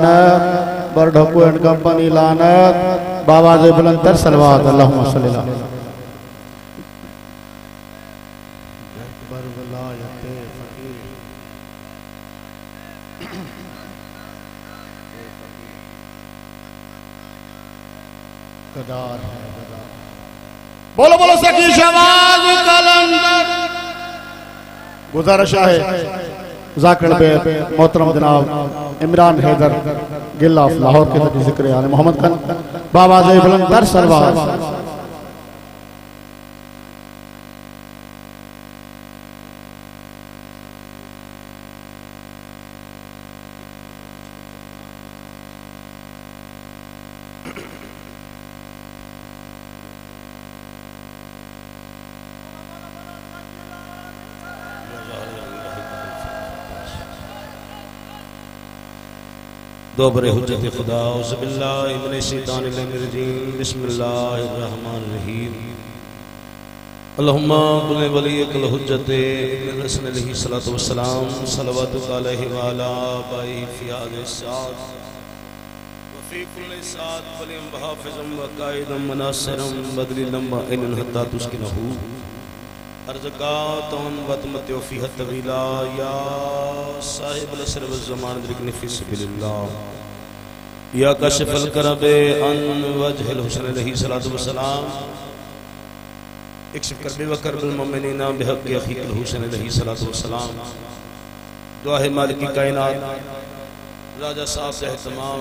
लानत, बरढोकू and company लानत, बाबा जे बुलंदर सलवात अल्लाहुम्मा सल्ली अलैहि बोलो बोलो सकी शहबाज कलंदर। गुजारिश है जाकिर पे मोहतरम जनाब इमरान हैदर गिल ऑफ लाहौर के तक जिक्र आले मोहम्मद खान बाबा जे बुलंदर सलवात। दो बरे हुज्जत खुदा औज़ुबिल्लाहि मिनश शैतानिर रजीम बिस्मिल्लाहिर्रहमानिर रहीम अल्लाहुम्मा कुल्लि वलियकल हुज्जत इब्न हसन अलैहि सल्लतु वस्सलाम सल्लल्लाहु अलैहि व अला आबाई फी हाज़िहि सात व फी कुल्लि सात वलिम हाफिज़म व काइदम मुनासिरम बदली लम्मा इन हत्ता तुस्किनहु अर्ज़कातुन वतमत्यो फीहा तवीला या साहिबुल असर व ज़मान द्रिकनि फी सबिलिल्लाह या कशिफल करबे अन वजहिल हुस्न अलैहि सलातु व सलाम इक्शिफ करबे व करबुल मोमिनीना बिहक़्क़ि अख़ीक़िल हुस्न अलैहि सलातु व सलाम। दुआ है मालिकी कायनात राजा साहब से तमाम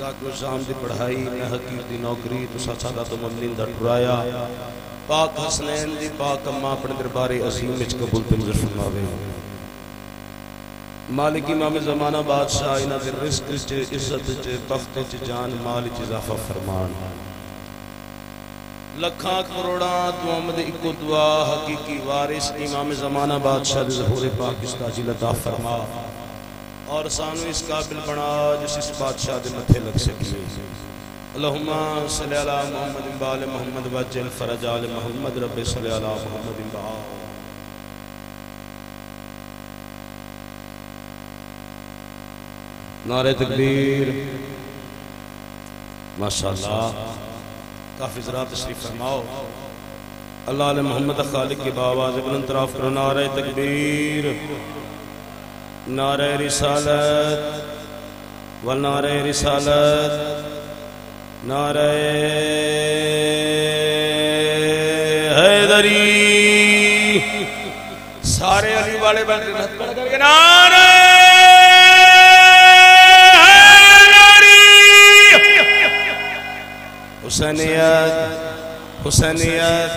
ज़ाकिर शाम दी पढ़ाई मैं हकीर दी नौकरी तुसा सादा तो ममनीन दा टुराया पाक हसनैन दी पाक अम्मा अपने दरबारे अज़ीम विच कबूल मंजूर फरमावे। मालिक इमाम ज़माना बादशाह इन्हां दे रिज़्क़ च इज़्ज़त च बख्त च जान माल च इज़ाफ़ा फरमान। लखां करोड़ां दुआओं दी इको दुआ हकीकी वारिस इमाम ज़माना बादशाह दे ज़हूर पाक इस्ताजिल अता फरमा और सानू इस काबिल बना जिस इस बादशाह दे मथे लग सके। अल्लाहुम्मा सल्ली अला मुहम्मद व आले मुहम्मद वज्जल फरज आले मुहम्मद रब्बि सल्ली अला मुहम्मद व नारे तकबीर माशाअल्लाह। काफी ज़रा तशरीफ फरमाओ। अल्लाह अले मोहम्मद खालिक की बावाज़ बुलंद तरफ करो। नारे तकबीर, नारे रिसालत व नारे रिसालत, नारे हैदरी। सारे अली वाले बंदे हाथ बढ़ करके नारे हुसैनियत, हुसैनियत,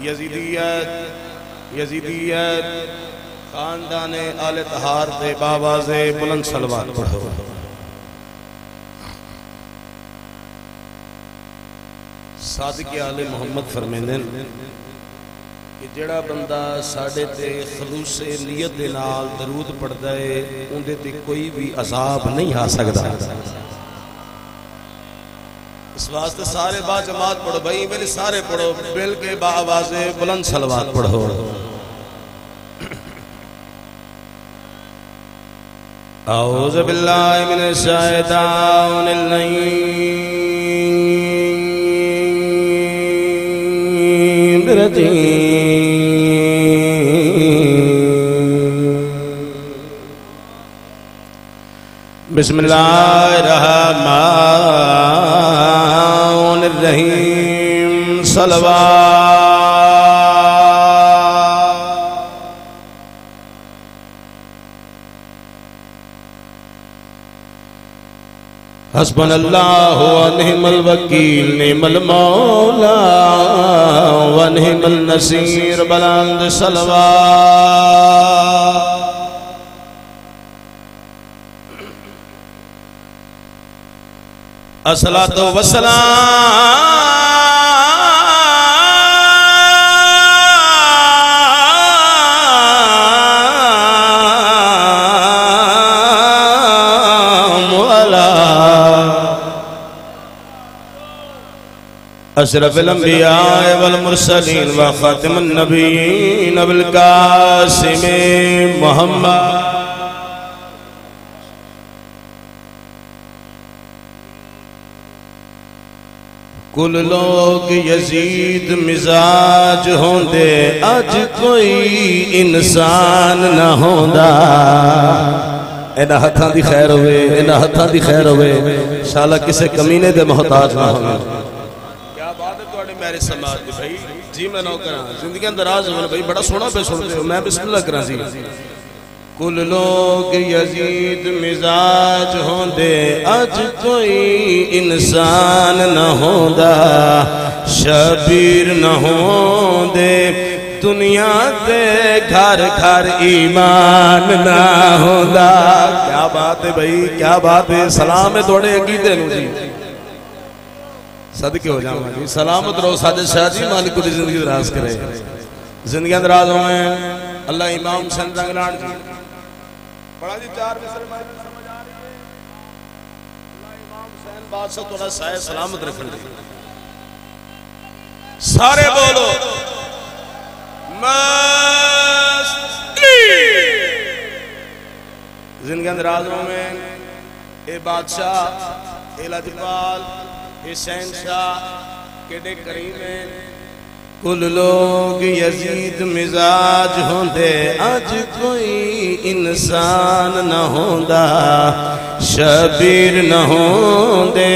यजीदियत, यजीदियत, खानदाने आले तहार दे बावाज़े बुलंद सलवात पढ़ो। सादिक आले मोहम्मद फरमांदे कि जेड़ा बंदा साडे ते खलूसे नियत दे नाल दरूद पढ़दा है उंदे ते कोई भी अजाब नहीं आ सकदा। इस वास्ते सारे बा जमात पढ़ो भाई, मेरे सारे पढ़ो बिल के बावाज़े बुलंद सलवात पढ़ो। औज़ु बिल्लाहि मिनश शैतानिर रजीम। बिस्मिल्लाहिर्रहमानिर्रहीम। सलवात। हस्बुनल्लाहु व निअमल वकील, निअमल मौला व निअमल नसीर। बुलंद सलवात। अस्सलातु वस्सलामु अला अशरफिल अंबिया वल मुरसलीन व खातिमुन नबिय्यीन अबुल कासिम मोहम्मद कुल लोग यजीद मिजाज होंदे अज कोई इंसान न होंदा। इन्हां हत्थां दी खैर होवे, इन्हां हत्थां दी खैर होवे, शाला किसे कमीने दे मोहताज ना होवे। क्या बात है तुहाडे मेरे समाज दी भाई जी। मैं नौ करा जिंदगी दराज होवे भाई, बड़ा सोहना पे सुनते हो। मैं बिस्मिल्लाह करा सी। कुल लोग यजीद मिजाज होंदे अज कोई इंसान न होंदा। शबीर न होंदे दुनिया दे घर घर ईमान ना होंदा। क्या बात है भाई, क्या बात है। सलाम है थोड़े अकीदे नूं जी, सदके हो जावा जी। सलामत रहो साजिद शाह जी, मालिक दी जिंदगी दराज करे, जिंदगी दराज होवे। अल्लाह इमाम हुसैन रंगलान जी बड़ा जी 4 मिसरे समझ आ रही है। अल्लाह इमाम हुसैन बादशाह थोड़ा साया सलामत रखन जी। सारे बोलो जिंदगी अंदराजों में ए बादशाह ए लजपाल ए शहनशाह केडे करीम है। कुल लोग यजीद मिजाज होंदे अज कोई इंसान न होंदा। शबीर न होंदे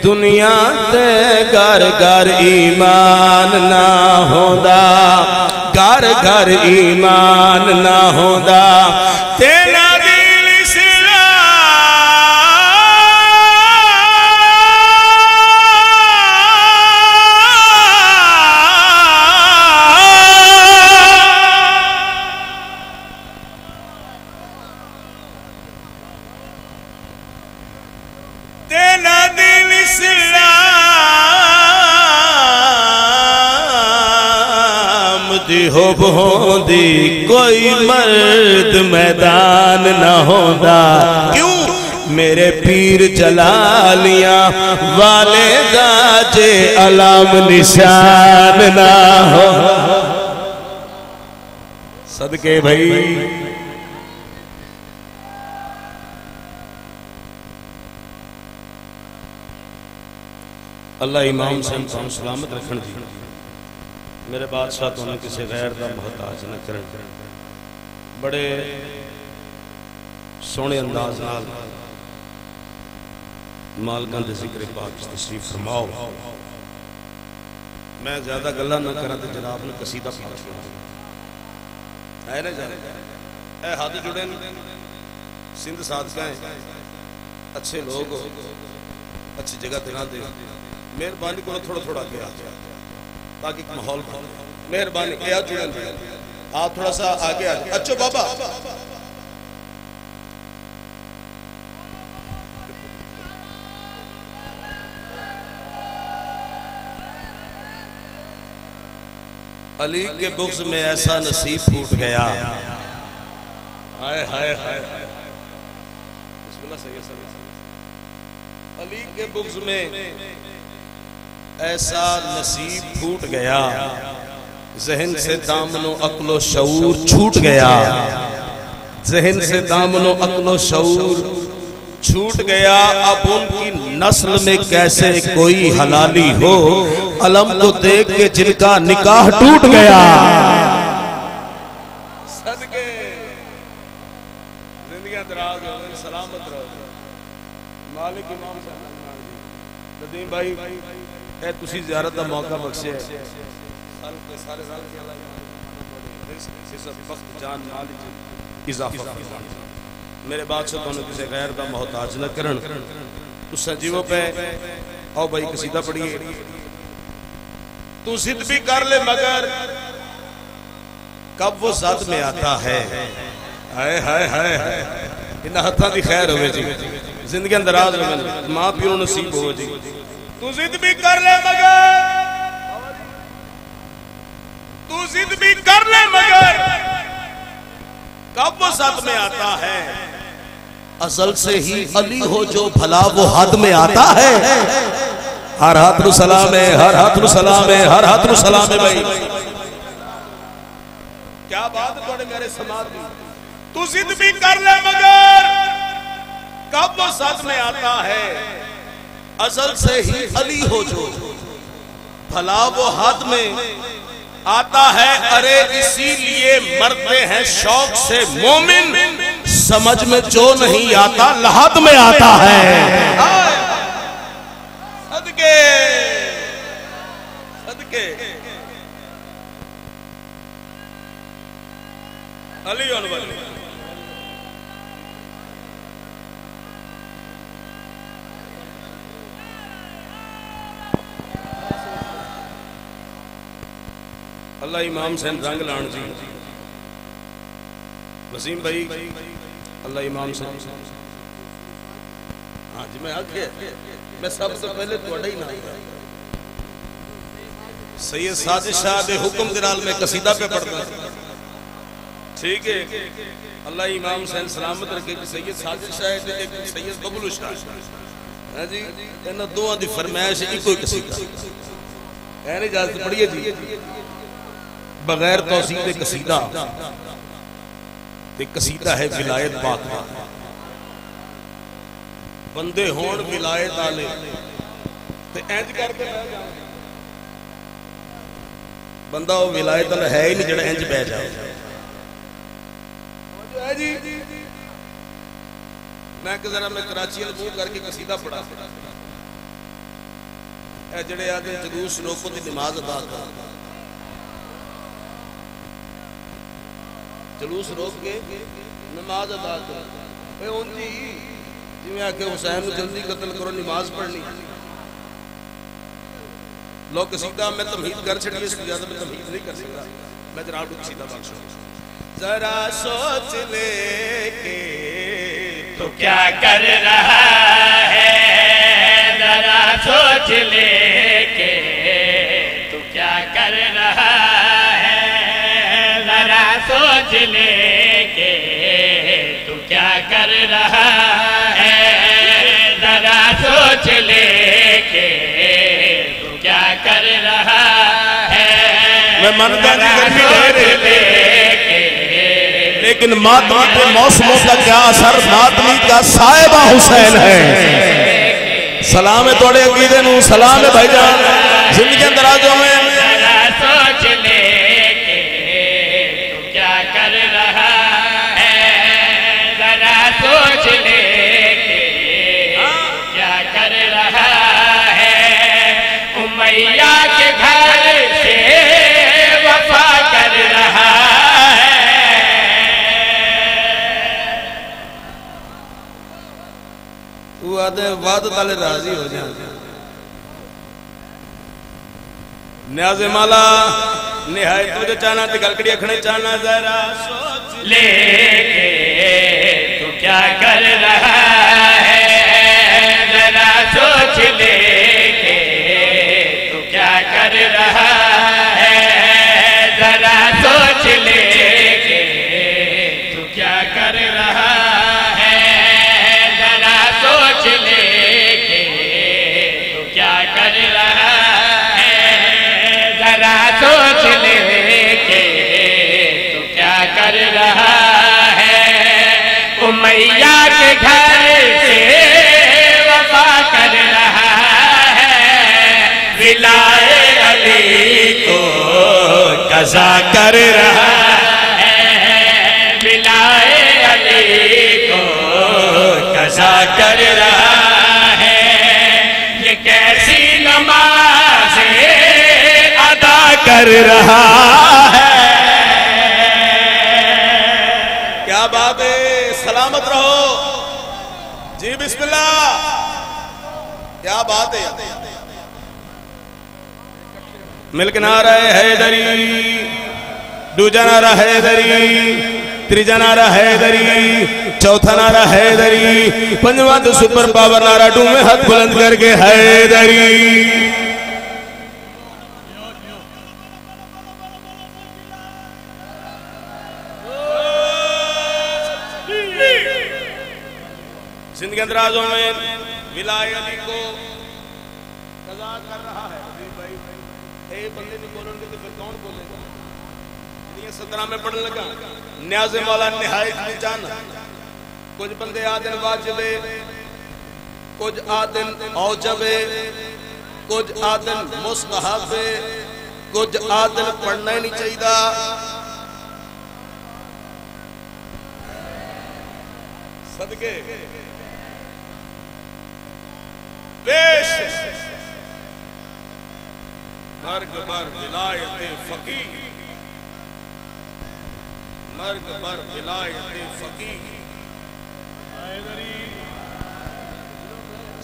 दुनिया ते घर घर ईमान ना होंदा। घर घर ईमान ना होंदा। तेरा दिल हो होंदी कोई मर्द मैदान न होंदा। क्यों मेरे पीर जलालियां वाले दाजे अलाम निशान ना हो। सदके भाई अल्लाह इमाम हुसैन को सलामत रखन दी। मेरे बादशाह तो ने किसी गैर का मोहताज न कर। बड़े सोहने अंदाज नाल मालकां दे जिक्र पाक तशरीफ फरमाओ। मैं ज्यादा गल्लां ना करा तो जनाब ने कसीदा पाठ सुना है ना जाने। ए हाथ जुड़े सिंध सादका है, अच्छे लोग अच्छी जगह दिखा दे। मेहरबानी को थोड़ा थोड़ा आगे आ जाए ताकि माहौल। मेहरबानी जुड़े आप थोड़ा सा आगे आ जाए। अच्छा बाबा अली के बुग़्ज़ में ऐसा नसीब फूट गया। हाय हाय हाय अली के बुग़्ज़ में ऐसा नसीब फूट गया। ज़हन से दामनो अक्लो शऊर छूट गया। ज़हन से दामनो अक्लो शऊर छूट गया। अब उनकी नस्ल में कैसे कोई हलाली हो। अलम को देख के जिनका निकाह टूट गया। सदके जिंदगी दराज हो, सलामत रहो। मालिक इमाम साहब नदीम भाई तुसी ज़ियारत का मौका बख्शे। मेरे बादशाह तो किसी गैर का मोहताज न करन। उस संजीवों पे आओ भाई कसीदा पढ़िए। तू जिद भी कर ले मगर कब वो ज़द में आता है। हाय हाय हाय इन हत्थां दी खैर होवे जी। जिंदगी दराज होवे, मां प्यो नसीब हो जी। तू जिद भी कर ले मगर, तू जिद भी कर ले मगर कब वो सद में आता है। असल से ही अली हो जो भला वो हद में आता है। हर हाथ नु सलाम है, हर हाथ नु सलाम है, हर हाथ नु सलाम है भाई। क्या बात है थोड़े मेरे समाज में। तू जिद भी कर ले मगर कब वो सद में आता है। असल से ही अली हो जो भला वो हाथ में आता है, अरे इसीलिए मरते हैं शौक से मोमिन, समझ में जो नहीं आता लहद में आता है। सदके सदके अली अनवर अल्लाह इमाम सैन रंग लान जी, वसीम भाई अल्लाह इमाम सैन। हाँ जी, मैं आखे मैं सबसे पहले थोड़ा ही नाम सैयद साजिद शाह दे हुक्म दे नाल मैं कसीदा पे पढ़दा, ठीक है। अल्लाह इमाम सैन सलामत रखे कि सैयद साजिद शाह ते एक सैयद बबलू शाह है जी, इन्हां दोवां दी फरमाइश इको ही कसीदा है। नहीं इजाजत पढ़िए जी, बगैर तौसीफ कसीदा ते कसीदा है विलायत पाक दा। बंदे होण विलायत आले ते इंज करके बंदा वो विलायत वाला है ही नहीं जिहड़ा इंज बह जाए जी। मैं जरा मैं कराची मुंह करके कसीदा पढ़ा, जिहड़े आदे जुलूस रोको दी नमाज अदा कर, जुलूस रोक के नमाज अदा कर, उनकी जिवें आके हुसैन जल्दी कत्ल करो नमाज पढ़नी। लोग कसीदा मैं तमहीद कर छड़ी, इससे ज्यादा मैं तमहीद नहीं कर सकता। मैं जरा आपको कसीदा बख्शो। जरा सोच ले के तो क्या कर रहा है, जरा सोच ले के तो क्या कर रहा है, जरा सोच ले के तो क्या कर रहा है, जरा सोच ले के तो क्या कर रहा है। मैं मानता नहीं लेकिन मातमी पे मौसमों का क्या असर, मातमी का साहिबा हुसैन है। सलाम है थोड़े अकीदे नू, सलाम है भाईजान। जिंदगी दराजों में सोच ले के तू क्या कर रहा है, जरा सोच ले के क्या कर रहा है। उमैया के घर से वफा कर रहा है। वाद ताले राजी हो जाए। न्याज़े माला निहायत तुझे चाहना ते गलकड़ी अखने चाहना, जरा सोच ले के तू क्या कर रहा है, जरा सोच ले के तू क्या कर रहा है, जरा सोच ले के तू क्या कर रहा है, जरा सोच ले के तू क्या कर रहा है, जरा सोच ले के तू क्या कर रहा है। उमैया के घर से वफा कर रहा है, विलाए अली को कज़ा कर रहा है, विलाए अली को कज़ा कर रहा है। ये कैसी नमाज़ अदा कर रहा है। क्या बात है, सलामत रहो जी, बिस्मिल्लाह। क्या बात है, मिलक नारा हैदरी, दूजा नारा हैदरी, तीजा नारा हैदरी, चौथा नारा हैदरी, पंजवा तो सुपर पावर नारा टू में हाथ बुलंद करके हैदरी। जिंदगी अंदराजों में विलाय अली को कज़ा कर रहा है। ए बंदे नहीं बोलेंगे तो फिर कौन बोलेगा? ये 17 में पढ़ने लगा। न्याज़े मौला निहायत में जाना, कुछ बंदे आदिन वाजिबे, कुछ आदिन औजबे, कुछ आदन मुस्तहब है, कुछ आदन पढ़ना ही नहीं चाहिए। सदके पेश मर्ग बर विलायत फकीह, मर्ग बर विलायत फकीह।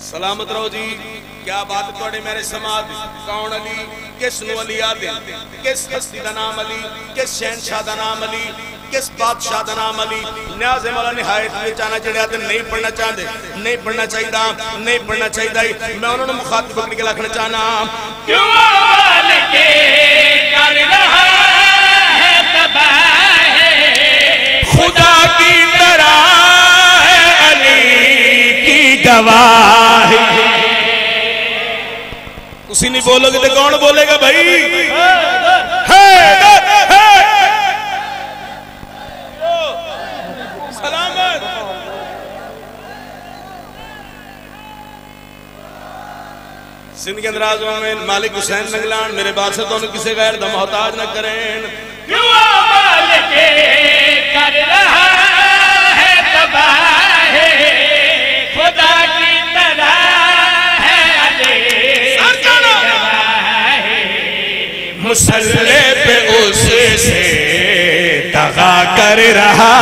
सलामत रहो जी। क्या बात थोड़े मेरे समाज कौन अली, किस नु अली आदे, किस हस्ती का नाम अली, किस शहनशाह का नाम अली, किस बादशाह का नाम अली। न्याज़े मौला निहायत में जाना चढ़िया तो नहीं पढ़ना चाहते, नहीं पढ़ना चाहिए, नहीं पढ़ना चाहिए। मैं उन्होंने मुखातिब पकड़ के रखना चाहना, क्यों वाल के कर रहा है तबाह, खुदा की तरह है अली की गवाह। तुसी नहीं बोलोगे तो कौन बोलेगा भाई? सलामत। सिंध के अंदराजों में मालिक हुसैन नगलान मेरे बात से तो किसी गैर दा मोहताज न करें। क्यों वाल के कर रहा है तबाह, खुदा की तरह है अली मुसल्ले पे उससे दगा कर रहा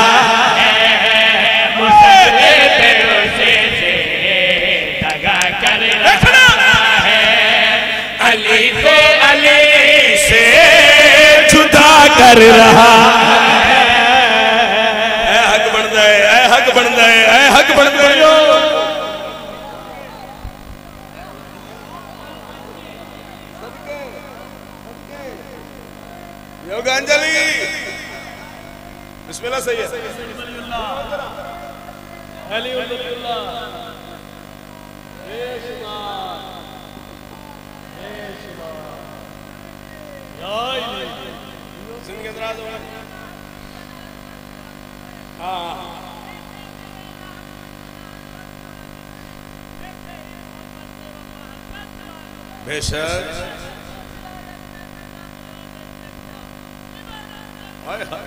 है, मुसल्ले पे उससे दगा कर रहा है, अली को अली से जुदा कर रहा है। हक बनता है, हक बनता है, हक बनता है। योगांजलि बिस्मिल्लाह सही है। बेशक हाय हाय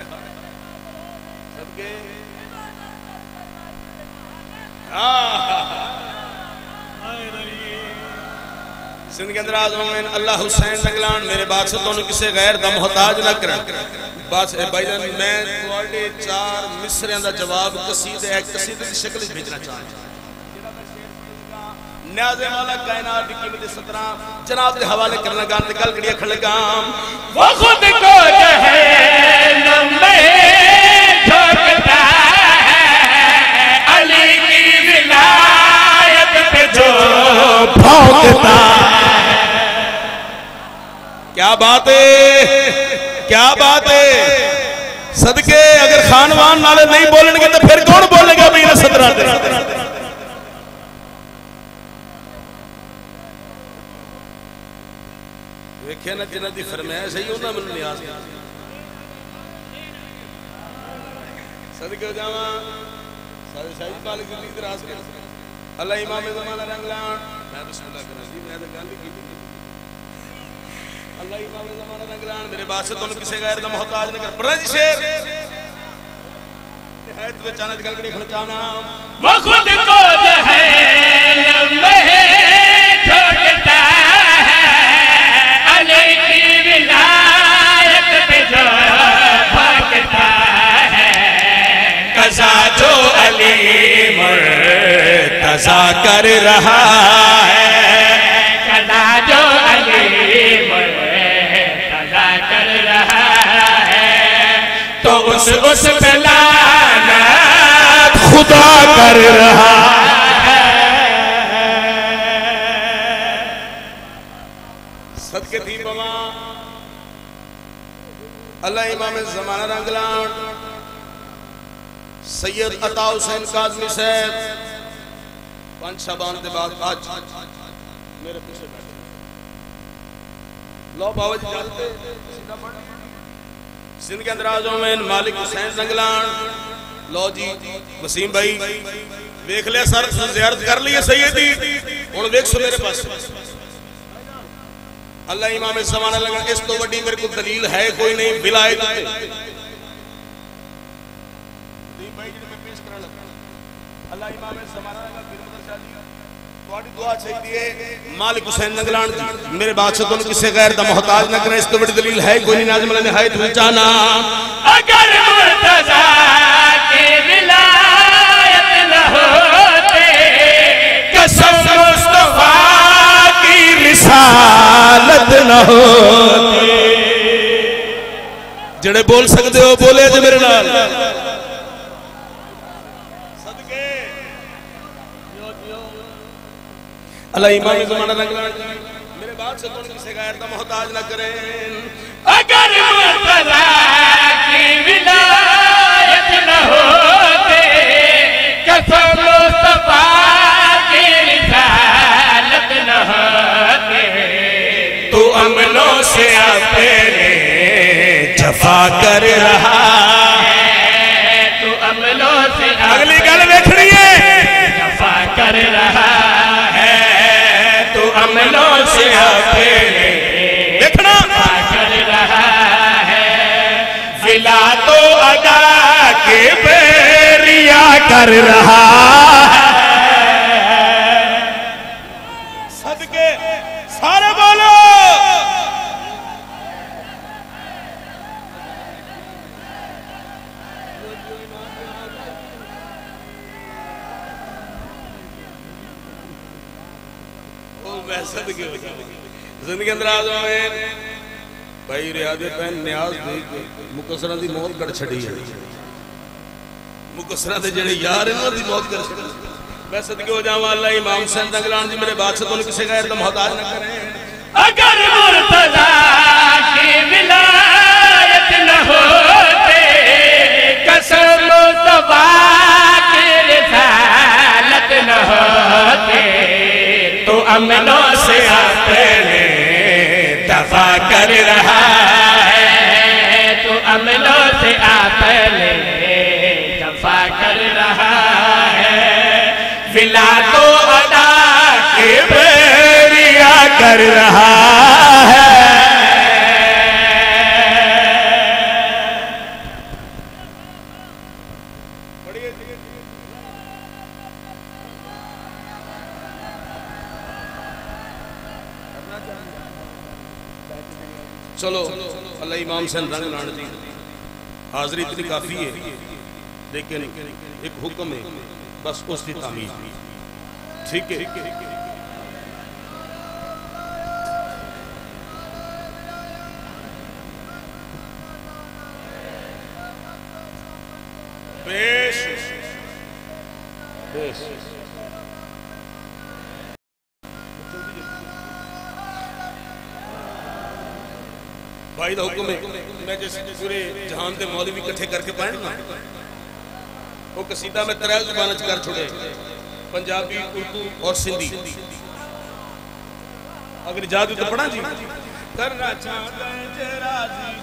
सबके सिंध के अंदर आजम अल्लाह हुसैन नगलान मेरे बात से तो किसी गैर दा मोहताज ना कर। बस भाईजान मैं थोड़े 4 मिसरियां दा जवाब कसीदे है, कसीदे की शक्ल में भेजना चाहता हूं। न्याज़े मौला कायनात की कीमत 17 जनाब के हवाले करना गान ते कल कड़िया खड़गाम वो खुद को जो है लंबे ठोकता है, अली की विलायत पे जो भौंकता। क्या बात है, क्या बात है। सदके अगर खानवान नाले नहीं बोलेंगे तो फिर कौन बोलेगा भाई? 17 वेख्या ना जिन्हों की फरमाइश है उन्होंने मैंने लिया सदके जावा सारे शाही मालिक दी दराज कर अल्लाह इमाम ज़माना रंगलान मैं बिस्मिल्लाह कर जी मैं तो गल की अल्लाह इमाम ज़माना रंगलान मेरे बात से तुम किसी गैर दा मोहताज न कर। पढ़ना जी शेर निहायत में चानत गल कड़ी खलचाना वो खुद को जो है लंबे ठोकता है, अली की विलायत पे जो भटकता है, कज़ा जो अली मुर्तज़ा कर रहा है, कज़ा जो अली मुर्तज़ा कर रहा है, तो उस पे लानत खुदा कर रहा है। सदके थी बमा अल्लाह इमाम ज़माना रंगलान सैयद अता हुसैन काज़मी साहब 5 शबान के बाद आज मेरे पीछे बैठे लो बाबा जी जानते सीधा पढ़ सिंध के अंदर आजो में मालिक हुसैन रंगलान लो जी वसीम भाई देख लिया सर जियारत कर ली है सैयदी हुण देख सो मेरे पास अल्लाह इमाम ज़माना लगा, इस तो बड़ी मेरे को दलील है कोई नहीं विलायत अल्लाह इमाम ज़माना लगा दुआ चाहिए मालिक हुसैन नगलान जी मेरे बादशाह तुम किसी गैर दा मोहताज न करें, इस तो बड़ी दलील है कोई नहीं। नाज़िम निहायत ऊंचाना अगर मुर्तज़ा की विलायत न होते, कसम मुस्तफा की रिसालत न होती। जड़े बोल सकते हो बोले जे मेरे नाल अल्लाह इमाम ज़माना मेरे बात से कौन किसी गैर का मोहताज न करे। अगर मुर्तज़ा की विलायत न होते, कसम मुस्तफा की रिसालत न होते, तो अमलों से अपने जफा कर रहा है, तो अमलों से अगली गल देखनी है जफा कर रहा अमलों से अपने देखना कर रहा है, विला तो अदा के बेरिया कर रहा है। सदके सारे बोलो जिंदगी अंदर आ जाए भाई रियादे पैन न्याज दे मुकसरा दी मौत कर छड़ी है। मुकसरा दे जेड़े यार इन्हां दी मौत कर छड़ी। मैं सदके हो जावां अल्लाह इमाम हुसैन नगलान जी मेरे बादशाह तुम किसी गैर का मोहताज न करें। अगर मुर्तज़ा की विलायत न होते, कसम मुस्तफा की रिसालत न होते, तो अमलों से अपने दफा कर रहा है, तो अमलों से अपने दफा कर रहा है, विला तो अदा के बेरिया कर रहा है। चलो अल्लाह इमाम हुसैन नगलान जी हाजिरी इतनी काफी है, लेकिन एक हुक्म है बस उसकी तामील ठीक है। पेश पेश भाई का हुक्म है, मैं जैसे पूरे जहान के मौलवी इकट्ठे करके पाए ना वो कसीदा में 3 जुबान कर छोड़े, पंजाबी उर्दू और सिंधी। अगर जादू तो पढ़ा जी करना चाहता है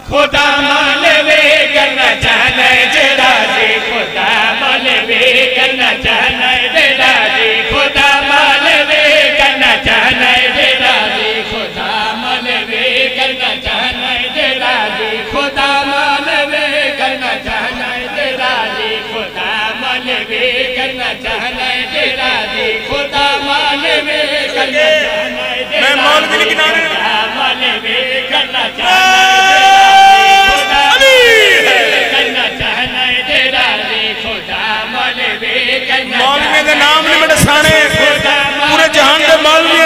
खुदा मालवे करना चाहना है राजी, खुदा मालवे करना चाहना है राजी, खुदा मालवे करना चाहना है राजी, खुदा मालवे करना चाहना है राजी, खुदा मालवे करना चाहना है राजी, खुदा मालवे करना चाहना है राजी, खुदा मालवे करना चाहना है। मैं मौलवी के किनारे मालवे करना चाहना मौलवी के नाम नहीं बड़े साने पूरे जहान के मौलवी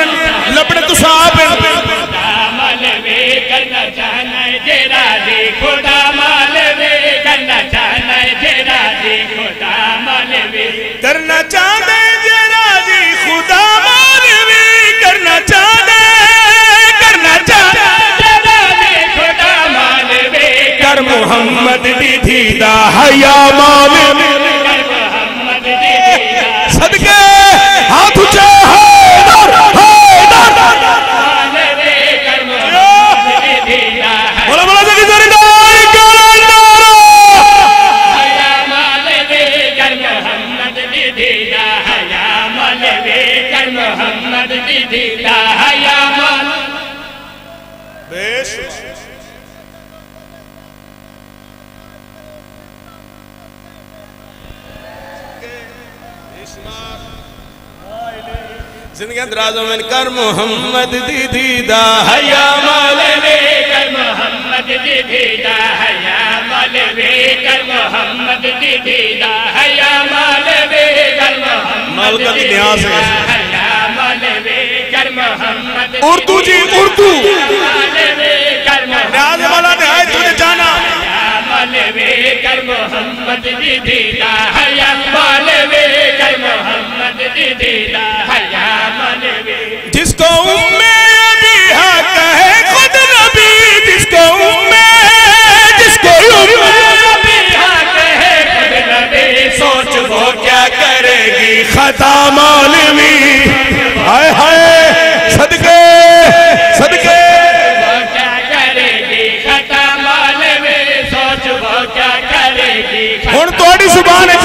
लपड़े तो साहब मालवे करना चाहना है तेरा जी, खुदा मालवे करना चाहना है तेरा जी, खुदा मालवे करना चाहते तेरा जी, खुदा मालवी करना चाहते करना चाहते खुदा मालवे कर मोहम्मद दी दीदा हया मालवी सदके हाथ ऊंचे बेशुमार जिंदगी दराजों में कर मोहम्मद दीदा हया मौलवी कर मोहम्मद दीदा हया मौलवी कर मोहम्मद दीदा हया मौलवी कर मोहम्मद दीदा हया मौलवी कर मोहम्मद उर्दू जी उर्दू मौलवी कर न्याज वाला ने आए तुझे जाना मौलवी कर मोहम्मद दीदा हया मौलवी कर मोहम्मद दीदा हया मौलवी जिसको उम्मे अबीहा कहे खुद नबी जिसको उम्मे अबीहा कहे खुद नबी सोच वो क्या करेगी खता मौलवी हाय हाय सदके सदके वो क्या करेगी खता मौलवी सोच वो क्या करेगी हुण तोड़ी जुबान है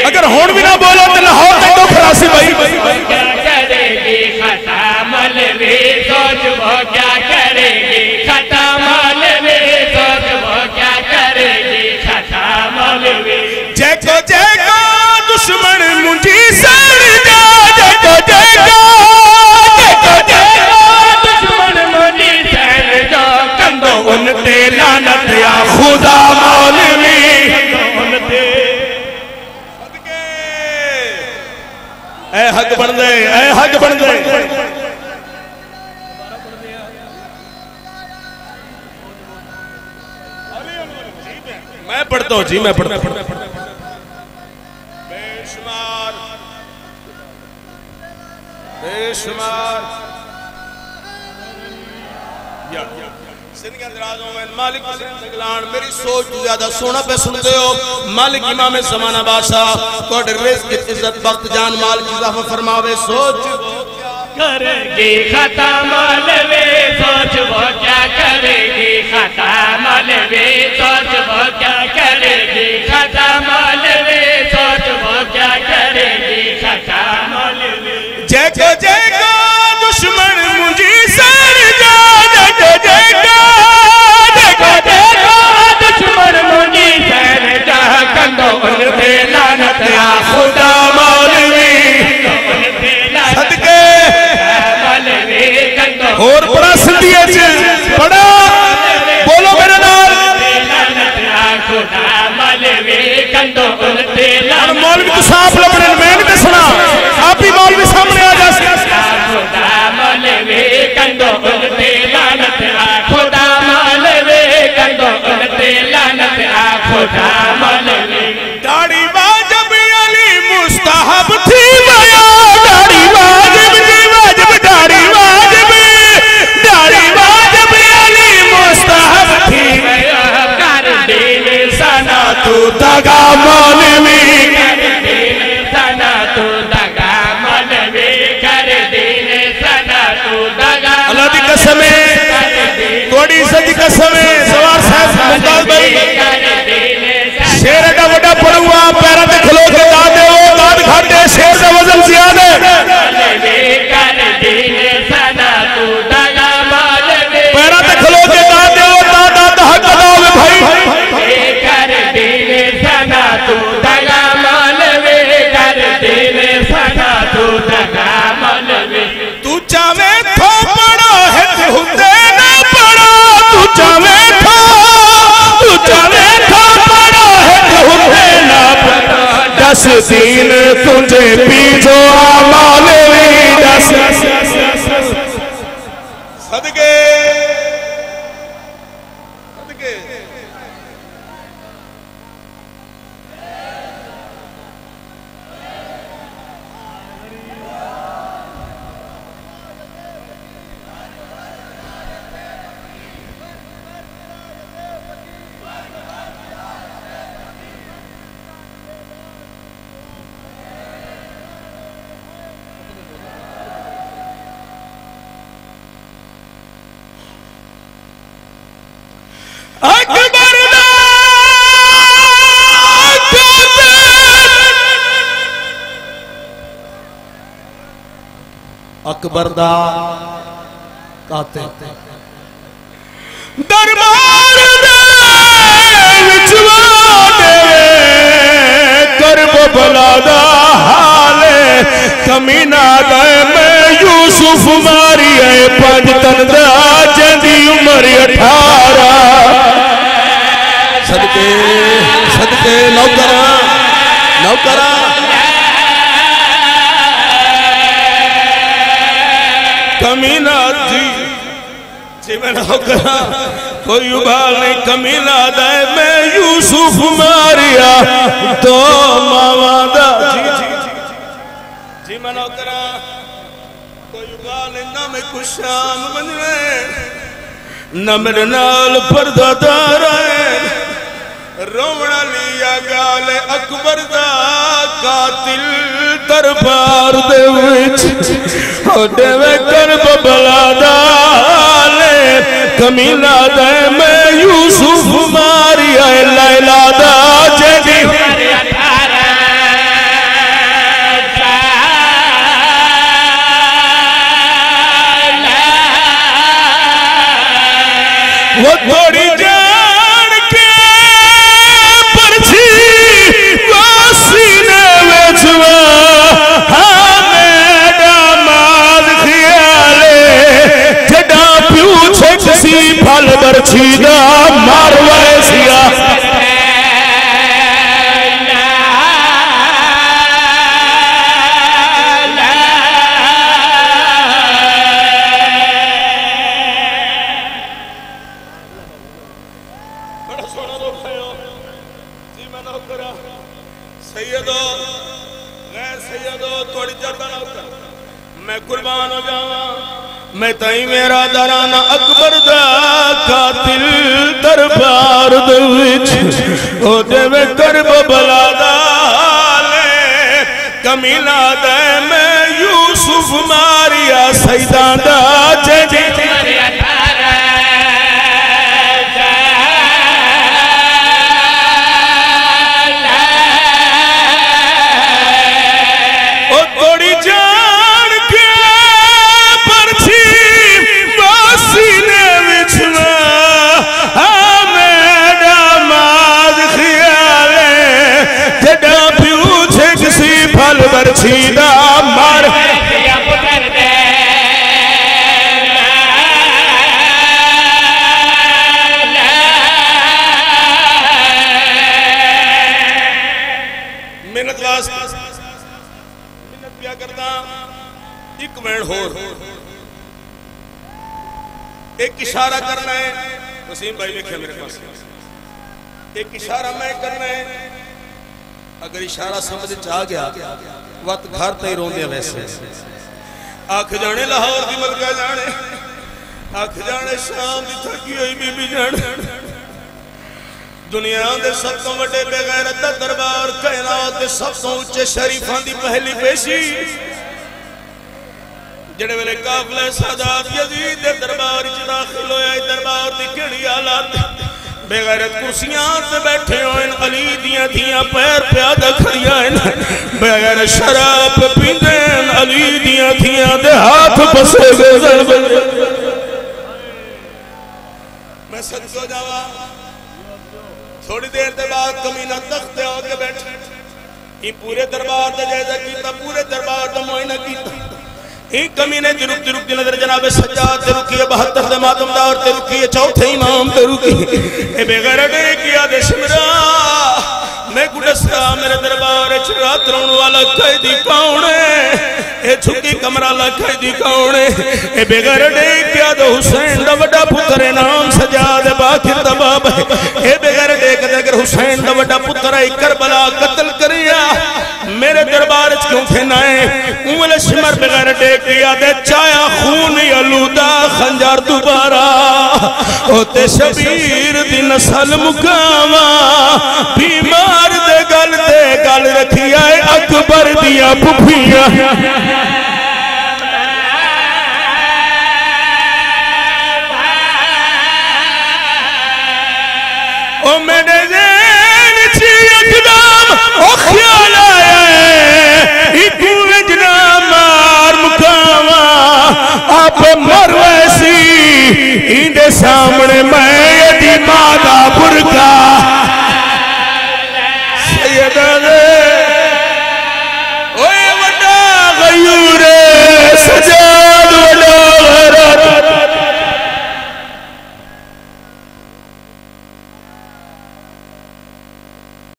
अगर हुण भी ना बोलो तो लाहौर तक तो खलासी भाई क्या करेगी खता मौलवी सोच वो क्या करेगी खता मौलवी सोच वो क्या करेगी खता मौलवी जैको दुश्मन मुंजी सड़ जा जैको दुश्मन मुंजी सड़ जा कंदो उन ते लानत या खुदा मौलवी ऐ हक बन दे ऐ हक बन दे मैं पढ़ता हूँ जी मैं पढ़ता हूँ बेशुमार बेशुमार मालिक मेरी सोच तो ज्यादा सोना पे सुनते हो मालिक इमाम ज़माना बादशाह थोड़े रिज़्क़ इज्जत वक्त जान माल की इजाफा फरमावे सोच करेगी खता मौलवी सोच वो क्या करेगी खता मौलवी सोच वो क्या करेगी खता मौलवी सोच वो क्या करेगी खता मौलवी जैको दुश्मन मुझी सर जा जैको दुश्मन मुझी सर जा कंदो उन पे लानत या खुदा मौलवी सदके मौलवी कंदो और बड़ा सिंधी बड़ा बोलो मेरे नाल खुदा मौलवी कंदो उन पे मौलवी तो साफ लबड़े मैं नहीं दसना आप ही मौलवी सामने आ जा खुदा मौलवी कंदो उन पे लानत खुदा मौलवी कंदो उन पे लानत खुदा मौलवी दाढ़ी वाजिब अली मुस्तहब थी बया दाढ़ी वाजिब दाढ़ी वाजिब अली मुस्तहब थी कर दीन सना तू दगा मौलवी सना तू दगा मौलवी कर दीन सना तू दगा अल्लाह दी कसम है थोड़ी सदी कसम है सवार साहब मुमताज भाई शेर एडा वड्डा पड़ुआ पैरों ते खलो के दाद दे दाद घाटे शेर का वजन ज्यादा है कर दीन सना तू दगा मौलवी पैरों ते खलो के दाद दे दाद हक अदा होवे भाई कर दीन सना तू दगा मौलवी कर दीन सना तू दगा मौलवी तू चावे थो पड़ो है हुंदे ना पड़ो तू चावे थो पड़ो है हुंदे ना पड़ो 10 दिन तुझे पीछो मौलवी 10 सदके सदके अकबर दा काते दरबार करब बलादा हाले कमीना दे मैं यूसुफ मारी है पंज तन दा जंदी उम्र 18 सदके सदके नौकरा नौकरा कमीना जी मैं नौकरा कोई उबाल नहीं कमीना दे मैं यूसुफ मारिया तो मावा दा जी मैं नौकरा कोई उबाल नहीं ना मैं कुछ शाम बनवे न मेरे नाल पर्दादार रोवना लिया गाल अकबर दा कातिल दरबार दे विच ओ देवे करब बलादा ले कमीना दे मैं यूसुफ मारिया लैला दा जेदी वो थोड़ी जान के परछी वो सीने बेचवा हाँ मेरा माल खियाले जड़ा पूछे किसी फल बरछी दा मारवाए सिया मैं कुर्बान हो जावा मैं तई मेरा दराना अकबर दा कातिल दरबार दे विच ओ देवे करब बलादा ले कमीना दे मैं यूसुफ मारिया सैदा दा जे बरछीदा मार मेहनत वास्ते मेहनत क्या करता एक मिनट होर एक इशारा करना है वसीम भाई लिखे मेरे पास एक इशारा मैं करना है अगर इशारा समझ आ गया वत घर ते रोंदे वैसे आख जाने लाहौर दी मलका जाने आख जाने शाम दी थकी हुई बीबी जाने दुनिया दे सब तो बड़े बेगैरत दा दरबार कायनात दे सब तो उच्चे शरीफां दी पहली पेशी जेड़े वेले काफिला सादात यजीद दे दरबार च दाखिल होया दरबार दी केड़ी हालत बेगैरत कुर्सियां ते बैठे हो अली दियां धियां पैर प्यादा खड़ियां बेगैरत शराब पींदे अली दियां धियां दे हाथ फसे गए मैं सच हो जावा थोड़ी देर के बाद कमीना तख्ते होके बैठे ये पूरे दरबार का जायजा किया पूरे दरबार का मुआयना किया एक कमीने ते रुक नजर जनाब सज्जाद ते रुकी 72 दे मातमदार ते रुकी चौथे इमाम ते रुकी ए बेगैरत ने किया दे सिमरा मैं गुडसरा मेरे दरबार च रात रोण वाला कैदी कौन है ए झुकी कमरा ला कैदी कौन है ए बेगैरत ने किया दे हुसैन दा बड़ा पुत्र है नाम सज्जाद बाकिर दा बाप है ए बेगैरत ने कदे अगर हुसैन दा बड़ा पुत्र है करबला कत्ल करिया मेरे दरबार च क्यों थे नाए उमले सिमर बेगैरत ने किया दे चाया खून अलूदा खंजर दोबारा ओते शबीर दी नस्ल मुकावा बीमार दे गल रखिया अकबर दिया पुफिया ओ मेरे ज़हन च एकदम ओ ख्याल आया इकू विजना मार मुकावा आप मर वैसी सामने मैं यदि मादा बुरका